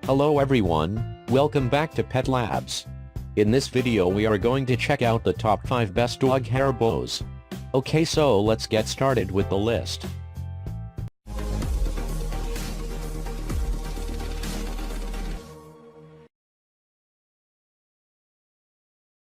Hello everyone, welcome back to Pet Labs. In this video we are going to check out the top 5 best dog hair bows. Okay, so let's get started with the list.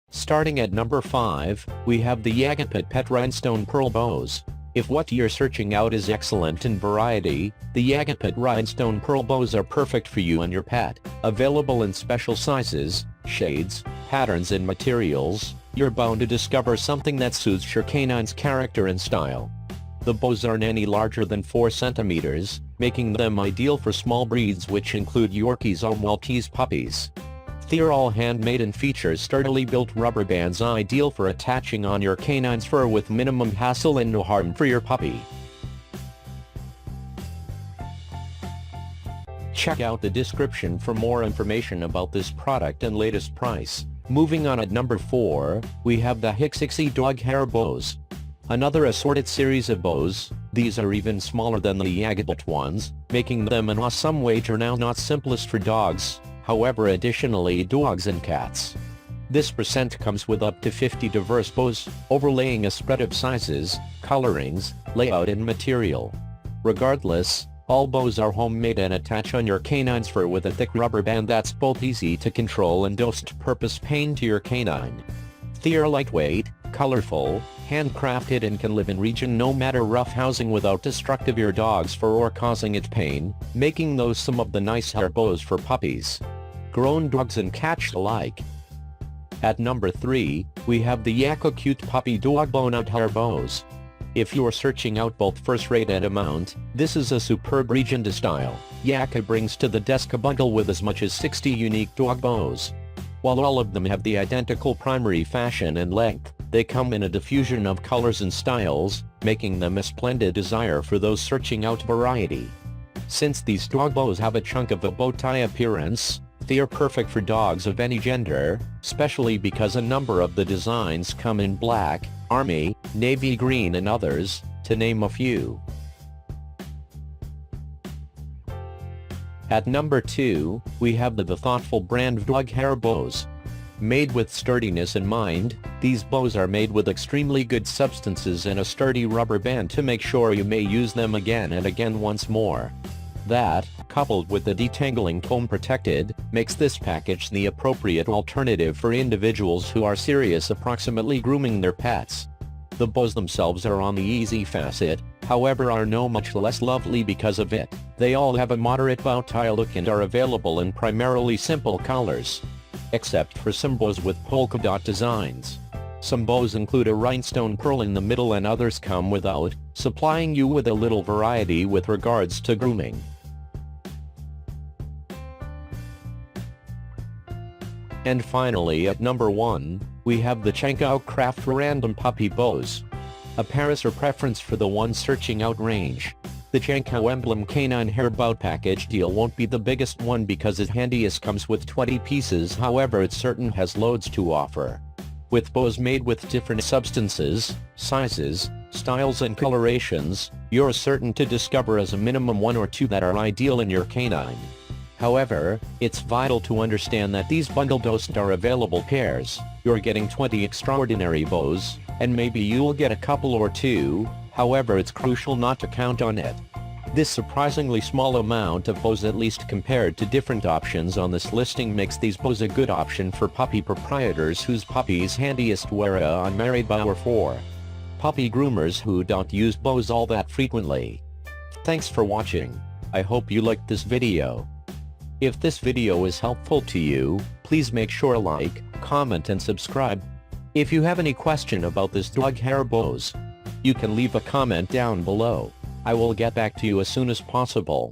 Starting at number 5, we have the Yagopet Pet Rhinestone Pearl Bows. If what you're searching out is excellent in variety, the Yagopet Rhinestone Pearl Bows are perfect for you and your pet. Available in special sizes, shades, patterns and materials, you're bound to discover something that suits your canine's character and style. The bows aren't any larger than 4 centimeters, making them ideal for small breeds which include Yorkies or Maltese puppies. They're all handmade and feature sturdily built rubber bands ideal for attaching on your canine's fur with minimum hassle and no harm for your puppy. Check out the description for more information about this product and latest price. Moving on at number 4, we have the Hixixi Dog Hair Bows. Another assorted series of bows. These are even smaller than the Yagopet ones, making them an awesome wager now not simplest for dogs. However, additionally dogs and cats. This present comes with up to 50 diverse bows, overlaying a spread of sizes, colorings, layout and material. Regardless, all bows are homemade and attach on your canine's fur with a thick rubber band that's both easy to control and doesn't purpose pain to your canine. They're lightweight, colorful, handcrafted and can live in region no matter rough housing without destructive your dog's fur or causing it pain, making those some of the nice hair bows for puppies, grown dogs and cats alike. At number 3, we have the Yakka Cute Puppy Dog Bowknot Hair Bows. If you're searching out both first-rate and amount, this is a superb region to style. Yakka brings to the desk a bundle with as much as 60 unique dog bows. While all of them have the identical primary fashion and length, they come in a diffusion of colors and styles, making them a splendid desire for those searching out variety. Since these dog bows have a chunk of a bow tie appearance, they are perfect for dogs of any gender, especially because a number of the designs come in black, army, navy green and others, to name a few. At number 2, we have the Thoughtful brand of dog hair bows. Made with sturdiness in mind, these bows are made with extremely good substances and a sturdy rubber band to make sure you may use them again and again once more. That, coupled with the detangling comb protected, makes this package the appropriate alternative for individuals who are serious approximately grooming their pets. The bows themselves are on the easy facet, however are no much less lovely because of it. They all have a moderate bow tie look and are available in primarily simple colors, except for some bows with polka dot designs. Some bows include a rhinestone pearl in the middle and others come without, supplying you with a little variety with regards to grooming. And finally at number 1, we have the Chenkou Craft Random Puppy Bows. A Paris or preference for the one searching out range. The Jenko Emblem canine hair bow package deal won't be the biggest one because its handiest comes with 20 pieces, however it certain has loads to offer. With bows made with different substances, sizes, styles and colorations, you're certain to discover as a minimum 1 or 2 that are ideal in your canine. However, it's vital to understand that these bundled bows are available pairs. You're getting 20 extraordinary bows, and maybe you'll get a couple or 2, however it's crucial not to count on it. This surprisingly small amount of bows, at least compared to different options on this listing, makes these bows a good option for puppy proprietors whose puppy's handiest wear a unmarried bow or for puppy groomers who don't use bows all that frequently. Thanks for watching. I hope you liked this video. If this video is helpful to you, please make sure to like, comment and subscribe. If you have any question about this dog hair bows, you can leave a comment down below. I will get back to you as soon as possible.